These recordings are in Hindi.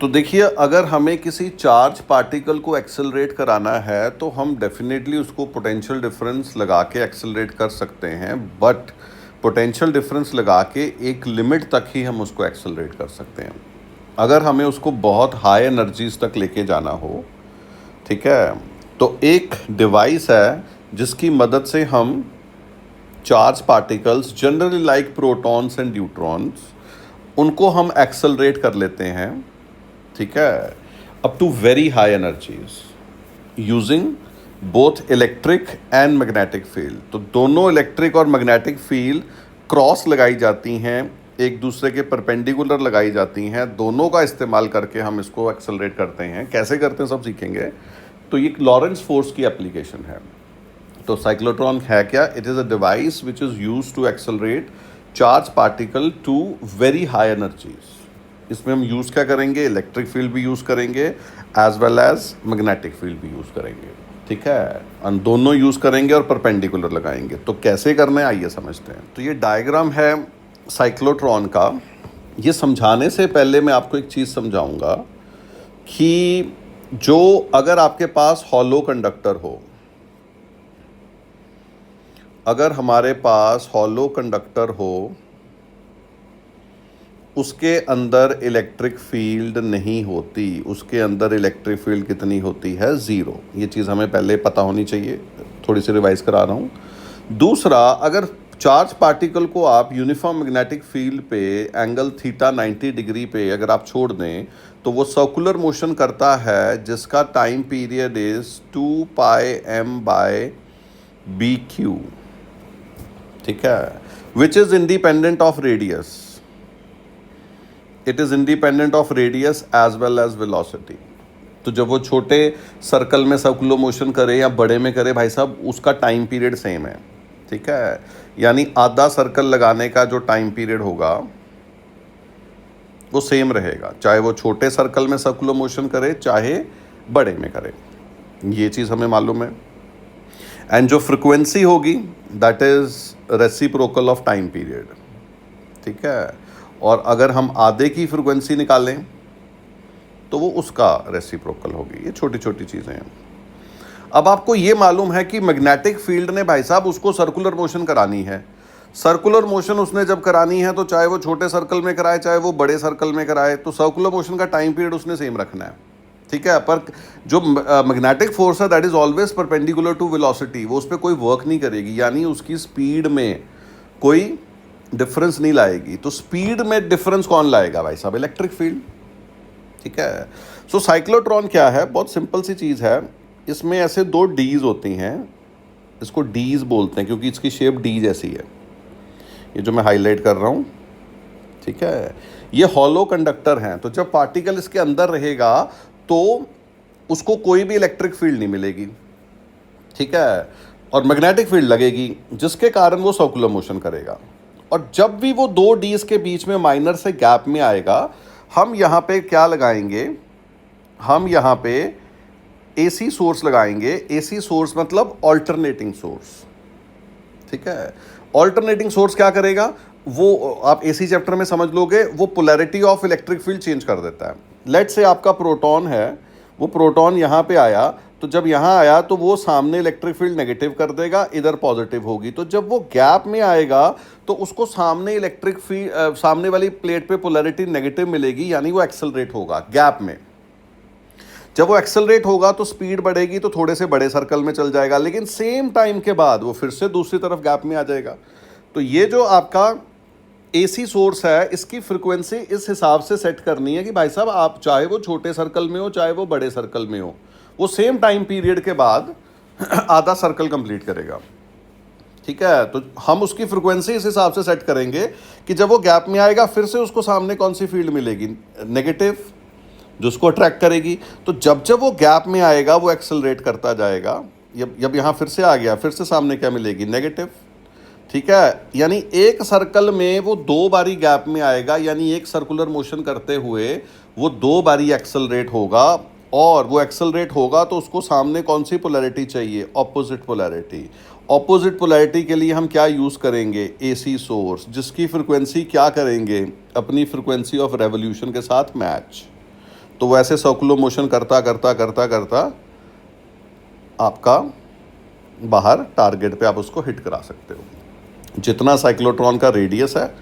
तो देखिए, अगर हमें किसी चार्ज पार्टिकल को एक्सेलरेट कराना है तो हम डेफिनेटली उसको पोटेंशियल डिफरेंस लगा के एक्सेलरेट कर सकते हैं, बट पोटेंशियल डिफरेंस लगा के एक लिमिट तक ही हम उसको एक्सेलरेट कर सकते हैं। अगर हमें उसको बहुत हाई एनर्जीज तक लेके जाना हो, ठीक है, तो एक डिवाइस है जिसकी मदद से हम charge particles generally like protons and neutrons उनको हम एक्सेलरेट कर लेते हैं, ठीक है, up to very high energies using both electric and magnetic field. तो दोनों इलेक्ट्रिक और मैग्नेटिक फील्ड क्रॉस लगाई जाती हैं, एक दूसरे के परपेंडिकुलर लगाई जाती हैं, दोनों का इस्तेमाल करके हम इसको एक्सेलरेट करते हैं। कैसे करते हैं सब सीखेंगे। तो ये लॉरेंस फोर्स की एप्लीकेशन है। तो साइक्लोट्रॉन है क्या? It is a device which is use to accelerate charge particle to very high energies. इसमें हम यूज़ क्या करेंगे? इलेक्ट्रिक फील्ड भी यूज़ करेंगे as well as magnetic field भी यूज़ करेंगे, ठीक है, और दोनों यूज़ करेंगे और परपेंडिकुलर लगाएंगे। तो कैसे करना है आइए समझते हैं। तो ये डायग्राम है साइक्लोट्रॉन का। ये समझाने से पहले मैं आपको एक चीज़ समझाऊंगा कि जो अगर आपके पास हॉलो कंडक्टर हो, अगर हमारे पास हॉलो कंडक्टर हो, उसके अंदर इलेक्ट्रिक फील्ड नहीं होती, उसके अंदर इलेक्ट्रिक फील्ड कितनी होती है? ज़ीरो। ये चीज़ हमें पहले पता होनी चाहिए, थोड़ी सी रिवाइज करा रहा हूँ। दूसरा, अगर चार्ज पार्टिकल को आप यूनिफॉर्म मैग्नेटिक फील्ड पे एंगल थीटा 90 डिग्री पे अगर आप छोड़ दें तो वो सर्कुलर मोशन करता है जिसका टाइम पीरियड इज़ 2πm/bq, ठीक है, which is independent of radius. It is independent of radius as well as velocity. तो जब वो छोटे सर्कल में सर्कुलर मोशन करे या बड़े में करे, भाई साहब, उसका टाइम पीरियड सेम है, ठीक है, यानी आधा सर्कल लगाने का जो टाइम पीरियड होगा वो सेम रहेगा, चाहे वो छोटे सर्कल में सर्कुलर मोशन करे चाहे बड़े में करे। ये चीज़ हमें मालूम है। एंड जो फ्रिक्वेंसी होगी that is reciprocal of time period, ठीक है, और अगर हम आधे की फ्रिक्वेंसी निकालें तो वो उसका रेसिप्रोकल होगी। ये छोटी छोटी चीज़ें हैं। अब आपको ये मालूम है कि मैग्नेटिक फील्ड ने, भाई साहब, उसको सर्कुलर मोशन करानी है। सर्कुलर मोशन उसने जब करानी है तो चाहे वो छोटे सर्कल में कराए चाहे वो बड़े सर्कल में कराए, तो सर्कुलर मोशन का टाइम पीरियड उसने सेम रखना है, ठीक है। पर जो मैग्नेटिक फोर्स है that is always perpendicular to velocity, वो उस पर कोई वर्क नहीं करेगी, यानी उसकी स्पीड में कोई डिफरेंस नहीं लाएगी। तो स्पीड में डिफरेंस कौन लाएगा? भाई साहब, इलेक्ट्रिक फील्ड, ठीक है। सो साइक्लोट्रॉन क्या है? बहुत सिंपल सी चीज़ है। इसमें ऐसे दो डीज होती हैं, इसको डीज बोलते हैं क्योंकि इसकी शेप डी जैसी है, ये जो मैं हाईलाइट कर रहा हूँ, ठीक है। ये हॉलो कंडक्टर हैं, तो जब पार्टिकल इसके अंदर रहेगा तो उसको कोई भी इलेक्ट्रिक फील्ड नहीं मिलेगी, ठीक है, और मैग्नेटिक फील्ड लगेगी जिसके कारण वो सर्कुलर मोशन करेगा। और जब भी वो दो डीज के बीच में माइनर से गैप में आएगा, हम यहाँ पे क्या लगाएंगे? हम यहाँ पे एसी सोर्स लगाएंगे। एसी सोर्स मतलब ऑल्टरनेटिंग सोर्स, ठीक है। ऑल्टरनेटिंग सोर्स क्या करेगा? वो आप एसी चैप्टर में समझ लोगे, वो polarity of electric field change कर देता है। लेट से आपका प्रोटॉन है, वो प्रोटॉन यहाँ पे आया, तो जब यहाँ आया तो वो सामने इलेक्ट्रिक फील्ड नेगेटिव कर देगा, इधर पॉजिटिव होगी। तो जब वो गैप में आएगा तो उसको सामने इलेक्ट्रिक फील्ड, सामने वाली प्लेट पे पोलैरिटी नेगेटिव मिलेगी, यानी वो एक्सेलरेट होगा गैप में। जब वो एक्सेलरेट होगा तो स्पीड बढ़ेगी, तो थोड़े से बड़े सर्कल में चल जाएगा, लेकिन सेम टाइम के बाद वो फिर से दूसरी तरफ गैप में आ जाएगा। तो ये जो आपका एसी सोर्स है, इसकी फ्रिक्वेंसी इस हिसाब से सेट करनी है कि भाई साहब, आप चाहे वो छोटे सर्कल में हो चाहे वो बड़े सर्कल में हो, वो सेम टाइम पीरियड के बाद आधा सर्कल कंप्लीट करेगा, ठीक है। तो हम उसकी फ्रिक्वेंसी इस हिसाब से सेट करेंगे कि जब वो गैप में आएगा फिर से उसको सामने कौन सी फील्ड मिलेगी? नेगेटिव, जो उसको अट्रैक्ट करेगी। तो जब जब वो गैप में आएगा वो एक्सेलरेट करता जाएगा। जब यहाँ फिर से आ गया, फिर से सामने क्या मिलेगी? नेगेटिव, ठीक है। यानी एक सर्कल में वो दो बारी गैप में आएगा, यानी एक सर्कुलर मोशन करते हुए वो दो बारी एक्सेलरेट होगा, और वो एक्सेलरेट होगा तो उसको सामने कौन सी पोलैरिटी चाहिए? Opposite polarity. ऑपोजिट पोलैरिटी के लिए हम क्या यूज़ करेंगे? एसी सोर्स, जिसकी फ्रिक्वेंसी क्या करेंगे? अपनी फ्रिक्वेंसी ऑफ रेवोल्यूशन के साथ मैच। तो वैसे सर्कुलर मोशन करता करता करता करता आपका बाहर टारगेट पे आप उसको हिट करा सकते हो। जितना साइक्लोट्रॉन का रेडियस है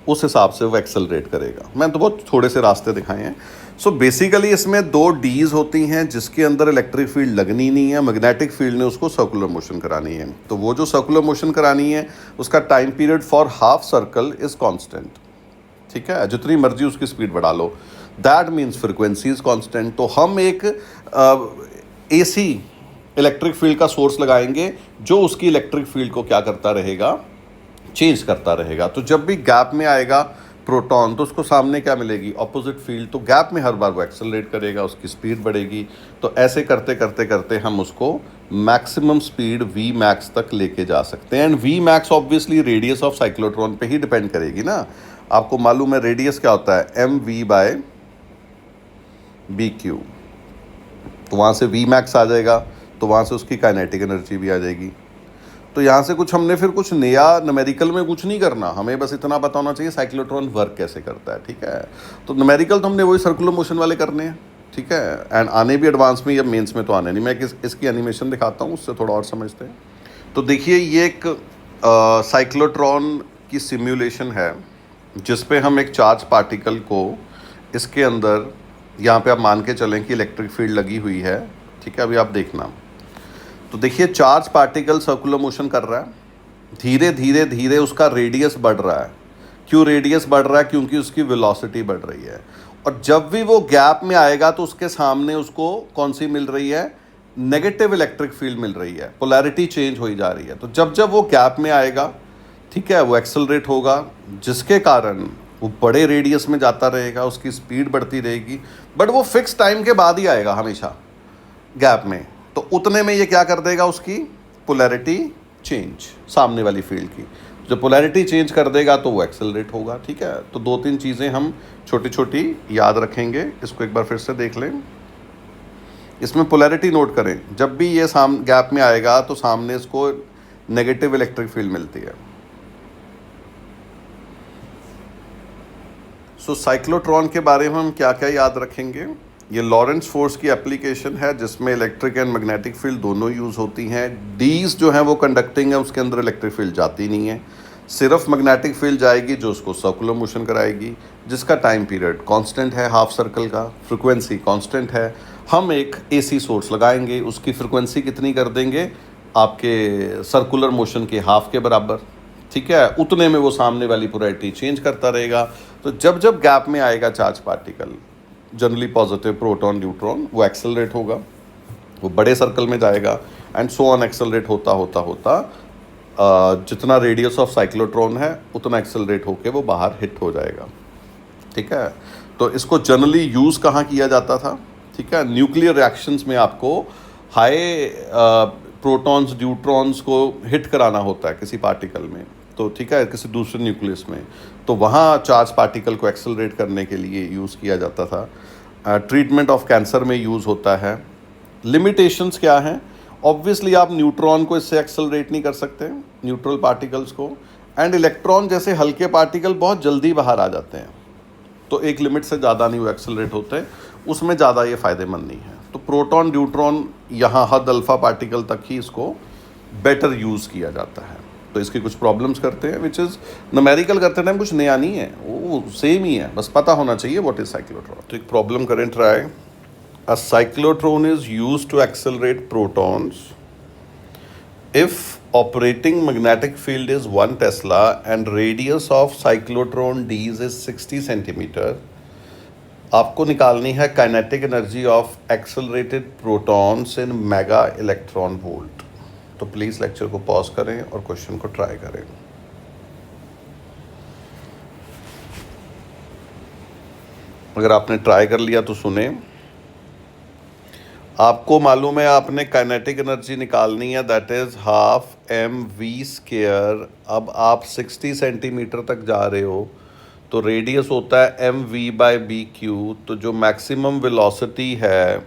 उस हिसाब से वो एक्सेलरेट करेगा। मैं तो बहुत थोड़े से रास्ते दिखाए हैं। सो बेसिकली इसमें 2 डीज होती हैं जिसके अंदर इलेक्ट्रिक फील्ड लगनी नहीं है, मैग्नेटिक फील्ड ने उसको सर्कुलर मोशन करानी है। तो वो जो सर्कुलर मोशन करानी है उसका time period for half circle is constant, ठीक है, जितनी मर्जी उसकी स्पीड बढ़ा लो, that means frequency is constant. तो हम एक एसी इलेक्ट्रिक फील्ड का सोर्स लगाएंगे जो उसकी इलेक्ट्रिक फील्ड को क्या करता रहेगा, चेंज करता रहेगा। तो जब भी गैप में आएगा प्रोटॉन तो उसको सामने क्या मिलेगी, ऑपोजिट फील्ड। तो गैप में हर बार वो एक्सेलरेट करेगा, उसकी स्पीड बढ़ेगी। तो ऐसे करते करते करते हम उसको मैक्सिमम स्पीड वी मैक्स तक लेके जा सकते हैं। And V max obviously radius of cyclotron पे ही डिपेंड करेगी ना। आपको मालूम है रेडियस क्या होता है, M V by B Q. तो वहाँ से वी मैक्स आ जाएगा, तो वहाँ से उसकी काइनेटिक एनर्जी भी आ जाएगी। तो यहाँ से कुछ हमने फिर कुछ नया न्यूमेरिकल में कुछ नहीं करना, हमें बस इतना पता होना चाहिए साइक्लोट्रॉन वर्क कैसे करता है, ठीक है। तो न्यूमेरिकल तो हमने वही सर्कुलर मोशन वाले करने हैं, ठीक है। एंड आने भी एडवांस में या मेंस में तो आने नहीं। मैं इसकी एनिमेशन दिखाता हूँ, उससे थोड़ा और समझते हैं। तो देखिए ये एक साइक्लोट्रॉन की सिम्युलेशन है जिस पे हम एक चार्ज पार्टिकल को इसके अंदर, यहाँ पे आप मान के चलें कि इलेक्ट्रिक फील्ड लगी हुई है, ठीक है। अभी आप देखना, तो देखिए चार्ज पार्टिकल सर्कुलर मोशन कर रहा है, धीरे धीरे धीरे उसका रेडियस बढ़ रहा है। क्यों रेडियस बढ़ रहा है, क्योंकि उसकी वेलोसिटी बढ़ रही है। और जब भी वो गैप में आएगा तो उसके सामने उसको कौन सी मिल रही है, नेगेटिव इलेक्ट्रिक फील्ड मिल रही है, पोलैरिटी चेंज हो जा रही है। तो जब जब वो गैप में आएगा, ठीक है, वो एक्सेलरेट होगा, जिसके कारण वो बड़े रेडियस में जाता रहेगा, उसकी स्पीड बढ़ती रहेगी। बट वो फिक्स टाइम के बाद ही आएगा हमेशा गैप में। तो उतने में ये क्या कर देगा, उसकी पोलैरिटी चेंज, सामने वाली फील्ड की जब पोलैरिटी चेंज कर देगा तो वो एक्सेलरेट होगा, ठीक है। तो 2-3 चीज़ें हम छोटी छोटी याद रखेंगे। इसको एक बार फिर से देख लें। इसमें पोलैरिटी नोट करें, जब भी ये गैप में आएगा तो सामने इसको नेगेटिव इलेक्ट्रिक फील्ड मिलती है। सो साइक्लोट्रॉन के बारे में हम क्या क्या याद रखेंगे, ये लॉरेंस फोर्स की एप्लीकेशन है जिसमें इलेक्ट्रिक एंड मैग्नेटिक फील्ड दोनों यूज़ होती हैं। डीज जो है वो कंडक्टिंग है, उसके अंदर इलेक्ट्रिक फील्ड जाती नहीं है, सिर्फ मैग्नेटिक फील्ड जाएगी जो उसको सर्कुलर मोशन कराएगी, जिसका टाइम पीरियड कांस्टेंट है हाफ सर्कल का, फ्रिक्वेंसी कांस्टेंट है। हम एक एसी सोर्स लगाएंगे, उसकी फ्रिक्वेंसी कितनी कर देंगे, आपके सर्कुलर मोशन के हाफ के बराबर, ठीक है। उतने में वो सामने वाली पोलैरिटी चेंज करता रहेगा। तो जब जब गैप में आएगा charge particle, generally positive proton neutron, वो एक्सेलरेट होगा, वो बड़े सर्कल में जाएगा एंड सो ऑन एक्सेलरेट होता होता होता जितना रेडियस ऑफ साइक्लोट्रॉन है उतना एक्सेलरेट होके वो बाहर हिट हो जाएगा, ठीक है। तो इसको जनरली यूज़ कहाँ किया जाता था, ठीक है, न्यूक्लियर रिएक्शंस में आपको हाई प्रोटॉन्स न्यूट्रॉन्स को हिट कराना होता है किसी पार्टिकल में, तो ठीक है, किसी दूसरे न्यूक्लियस में, तो वहाँ चार्ज पार्टिकल को एक्सेलरेट करने के लिए यूज़ किया जाता था। ट्रीटमेंट ऑफ कैंसर में यूज़ होता है। लिमिटेशंस क्या हैं, ऑब्वियसली आप न्यूट्रॉन को इससे एक्सेलरेट नहीं कर सकते, न्यूट्रल पार्टिकल्स को, एंड इलेक्ट्रॉन जैसे हल्के पार्टिकल बहुत जल्दी बाहर आ जाते हैं, तो एक लिमिट से ज़्यादा नहीं वो एक्सेलरेट होते, उसमें ज़्यादा ये फ़ायदेमंद नहीं है। तो प्रोटॉन न्यूट्रॉन यहाँ हद अल्फ़ा पार्टिकल तक ही इसको बेटर यूज़ किया जाता है। तो इसकी कुछ प्रॉब्लम्स करते हैं, विच इज़ न्यूमेरिकल करते टाइम कुछ नया नहीं है, वो सेम ही है, बस पता होना चाहिए व्हाट इज साइक्लोट्रॉन। तो एक प्रॉब्लम करें try, a cyclotron is used to accelerate protons if operating magnetic field is 1 Tesla and radius of cyclotron D's is 60 centimeter. आपको निकालनी है kinetic energy of accelerated protons in mega electron volt. तो प्लीज़ लेक्चर को पॉज करें और क्वेश्चन को ट्राई करें। अगर आपने ट्राई कर लिया तो सुने। आपको मालूम है आपने काइनेटिक एनर्जी निकालनी है, that is half M V square. अब आप 60 सेंटीमीटर तक जा रहे हो तो रेडियस होता है M v by b Q. तो जो मैक्सिमम वेलोसिटी है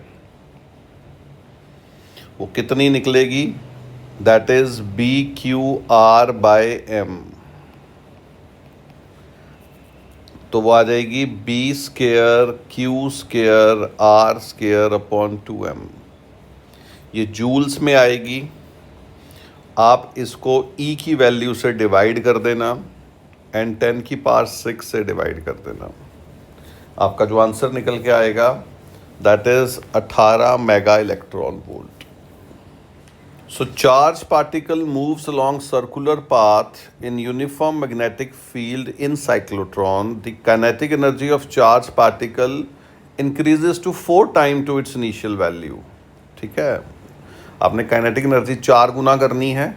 वो कितनी निकलेगी, that is b q r by m. तो वो आ जाएगी b square q square r square upon 2m। ये जूल्स में आएगी। आप इसको E की वैल्यू से डिवाइड कर देना एंड 10 की पावर 6 से डिवाइड कर देना। आपका जो आंसर निकल के आएगा that is 18 mega electron volt. So charge particle moves along circular path in uniform magnetic field in cyclotron. The kinetic energy of charge particle increases to 4 time to its initial value. ठीक है, आपने काइनेटिक एनर्जी 4 गुना करनी है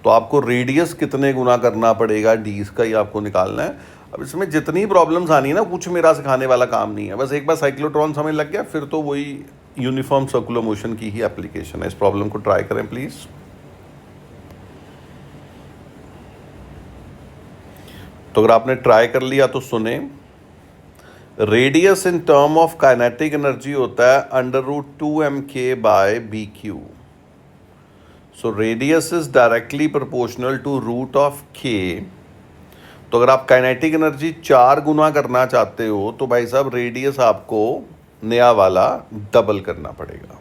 तो आपको रेडियस कितने गुना करना पड़ेगा डी का ही आपको निकालना है। अब इसमें जितनी प्रॉब्लम्स आनी है ना, कुछ मेरा सिखाने वाला काम नहीं है, बस एक बार साइक्लोट्रॉन समझ लग गया फिर तो वही यूनिफॉर्म सर्कुलर मोशन की ही एप्लीकेशन है। इस प्रॉब्लम को ट्राई करें प्लीज। तो अगर आपने ट्राई कर लिया तो सुने, radius in term of kinetic energy होता है √2mk by B q. So radius is directly proportional to root of k। तो अगर आप काइनेटिक एनर्जी 4 गुना करना चाहते हो तो भाई साहब रेडियस आपको नया वाला डबल करना पड़ेगा।